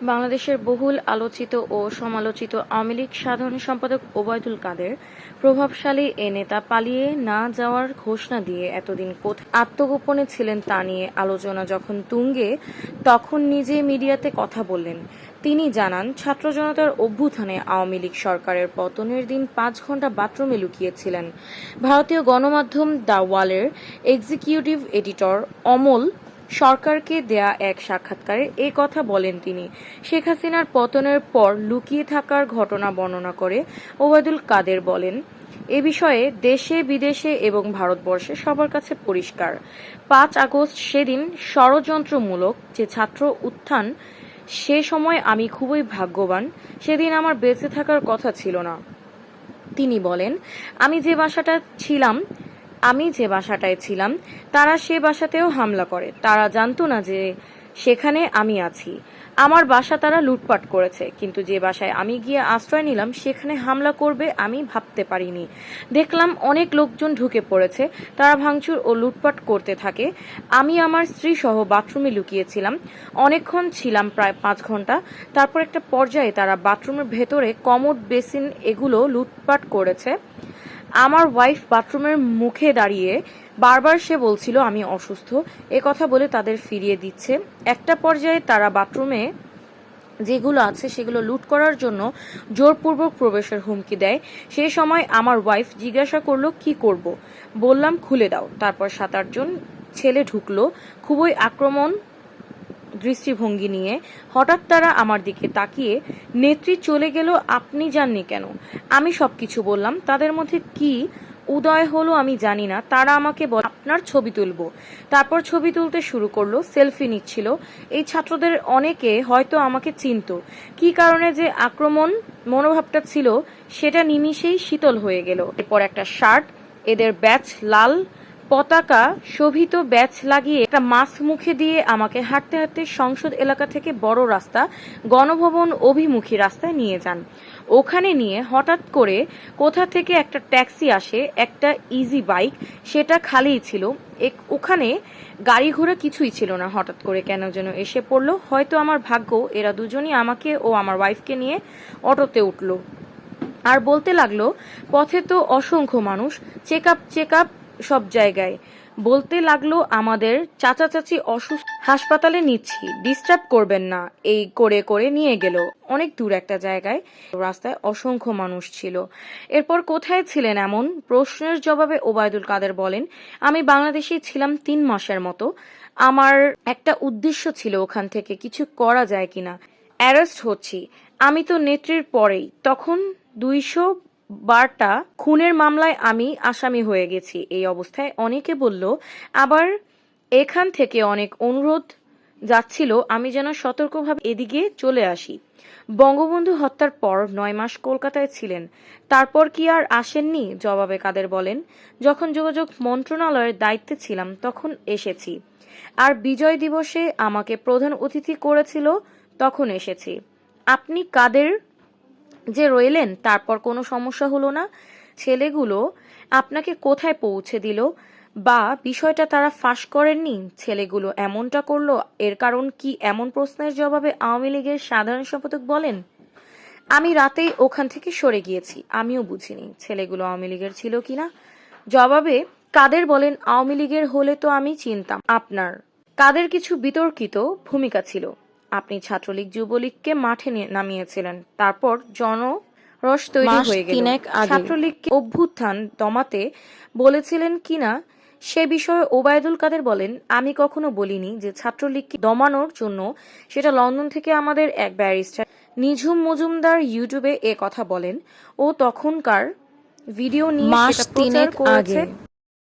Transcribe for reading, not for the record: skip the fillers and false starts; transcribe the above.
বাংলাদেশের বহুল আলোচিত ও সমালোচিত আওয়ামী লীগ সাধারণ সম্পাদক ওবায়দুল কাদের প্রভাবশালী এ নেতা পালিয়ে না যাওয়ার ঘোষণা দিয়ে এতদিন কোথায় আত্মগোপনে ছিলেন তা নিয়ে আলোচনা যখন তুঙ্গে, তখন নিজে মিডিয়াতে কথা বললেন। তিনি জানান, ছাত্র জনতার অভ্যুত্থানে আওয়ামী লীগ সরকারের পতনের দিন ৫ ঘণ্টা বাথরুমে লুকিয়েছিলেন। ভারতীয় গণমাধ্যম দ্য ওয়ালের এক্সিকিউটিভ এডিটর অমল সরকারকে দেয়া এক সাক্ষাৎকারে এ কথা বলেন তিনি। শেখ হাসিনার পতনের পর লুকিয়ে থাকার ঘটনা বর্ণনা করে ওবায়দুল কাদের বলেন, এ বিষয়ে দেশে বিদেশে এবং ভারতবর্ষে সবার কাছে পরিষ্কার। ৫ আগস্ট সেদিন ষড়যন্ত্রমূলক যে ছাত্র উত্থান, সে সময় আমি খুবই ভাগ্যবান। সেদিন আমার বেঁচে থাকার কথা ছিল না। তিনি বলেন, আমি যে বাসাটায় ছিলাম তারা সে বাসাতেও হামলা করে। তারা জানতো না যে সেখানে আমি আছি। আমার বাসা তারা লুটপাট করেছে, কিন্তু যে বাসায় আমি গিয়ে আশ্রয় নিলাম সেখানে হামলা করবে আমি ভাবতে পারিনি। দেখলাম অনেক লোকজন ঢুকে পড়েছে, তারা ভাঙচুর ও লুটপাট করতে থাকে। আমি আমার স্ত্রী সহ বাথরুমে লুকিয়েছিলাম। অনেকক্ষণ ছিলাম, প্রায় ৫ ঘন্টা। তারপর একটা পর্যায়ে তারা বাথরুমের ভেতরে কমোড, বেসিন এগুলো লুটপাট করেছে। আমার ওয়াইফ বাথরুমের মুখে দাঁড়িয়ে বারবার সে বলছিল আমি অসুস্থ, এ কথা বলে তাদের ফিরিয়ে দিচ্ছে। একটা পর্যায়ে তারা বাথরুমে যেগুলো আছে সেগুলো লুট করার জন্য জোরপূর্বক প্রবেশের হুমকি দেয়। সেই সময় আমার ওয়াইফ জিজ্ঞাসা করলো কি করব। বললাম খুলে দাও। তারপর ৭-৮ জন ছেলে ঢুকলো, খুবই আক্রমণ দৃষ্টিভঙ্গি নিয়ে। হঠাৎ তারা আমার দিকে তাকিয়ে, নেত্রী চলে গেল, আপনি যাননি কেন? আমি সবকিছু বললাম। তাদের মধ্যে কি উদয় হলো আমি জানি না। তারা আমাকে বলে আপনার ছবি তুলবো। তারপর ছবি তুলতে শুরু করলো, সেলফি নিচ্ছিল। এই ছাত্রদের অনেকে হয়তো আমাকে চিনতো। কি কারণে যে আক্রমণ মনোভাবটা ছিল সেটা নিমিষেই শীতল হয়ে গেল। এরপর একটা শার্ট, এদের ব্যাচ লাল পতাকা শোভিত ব্যাচ লাগিয়ে একটা মাস্ক মুখে দিয়ে আমাকে হাঁটতে হাঁটতে সংসদ এলাকা থেকে বড় রাস্তা গণভবন অভিমুখী রাস্তায় নিয়ে যান। ওখানে নিয়ে হঠাৎ করে কোথা থেকে একটা ট্যাক্সি আসে, একটা ইজি বাইক, সেটা খালিই ছিল। ওখানে গাড়ি ঘোড়া কিছুই ছিল না। হঠাৎ করে কেন যেন এসে পড়লো। হয়তো আমার ভাগ্য, এরা দুজনই আমাকে ও আমার ওয়াইফকে নিয়ে অটোতে উঠলো আর বলতে লাগলো, পথে তো অসংখ্য মানুষ, চেক আপ সব জায়গায়। বলতে লাগলো আমাদের চাচা চাচি অসুস্থ, হাসপাতালে নিচ্ছি, ডিস্টার্ব করবেন না। এই করে করে নিয়ে গেল অনেক দূর একটা জায়গায়। রাস্তায় অসংখ্য মানুষ ছিল। এরপর কোথায় ছিলেন এমন প্রশ্নের জবাবে ওবায়দুল কাদের বলেন, আমি বাংলাদেশেই ছিলাম ৩ মাসের মতো। আমার একটা উদ্দেশ্য ছিল ওখান থেকে কিছু করা যায় কিনা। অ্যারেস্ট হচ্ছি আমি তো নেত্রীর পরেই, তখন ২০০ খুনের মামলায় আমি আসামি হয়ে গেছি। এই অবস্থায় অনেকে বলল, আবার এখান থেকে অনেক অনুরোধ যাচ্ছিল আমি যেন সতর্কভাবে এদিকে চলে আসি। বঙ্গবন্ধু হত্যার পর ৯ মাস কলকাতায় ছিলেন, তারপর কি আর আসেননি? জবাবে কাদের বলেন, যখন যোগাযোগ মন্ত্রণালয়ের দায়িত্বে ছিলাম তখন এসেছি, আর বিজয় দিবসে আমাকে প্রধান অতিথি করেছিল তখন এসেছি। আপনি কাদের যে রইলেন, তারপর কোনো সমস্যা হলো না? ছেলেগুলো আপনাকে কোথায় পৌঁছে দিল, বা বিষয়টা তারা ফাঁস করেননি? ছেলেগুলো এমনটা করলো, এর কারণ কি? এমন প্রশ্নের জবাবে আওয়ামী লীগের সাধারণ সম্পাদক বলেন, আমি রাতেই ওখান থেকে সরে গিয়েছি, আমিও বুঝিনি ছেলেগুলো আওয়ামী লীগের ছিল কিনা। জবাবে কাদের বলেন, আওয়ামী লীগের হলে তো আমি চিনতাম। আপনার কাদের কিছু বিতর্কিত ভূমিকা ছিল। আপনি ছাত্রলীগ যুবলীগকে মাঠে নামিয়েছিলেন, তারপর জনরস তৈরি হয়ে গেল। ছাত্রলীগকে অভ্যুত্থান দমাতে বলেছিলেন কিনা সে বিষয়ে ওবায়দুল কাদের বলেন, আমি কখনো বলিনি যে ছাত্রলীগকে দমানোর জন্য। সেটা লন্ডন থেকে আমাদের এক ব্যারিস্টার নিঝুম মজুমদার ইউটিউবে এ কথা বলেন। ও তখনকার ভিডিও নিয়ে সেটা প্রচার করেছে।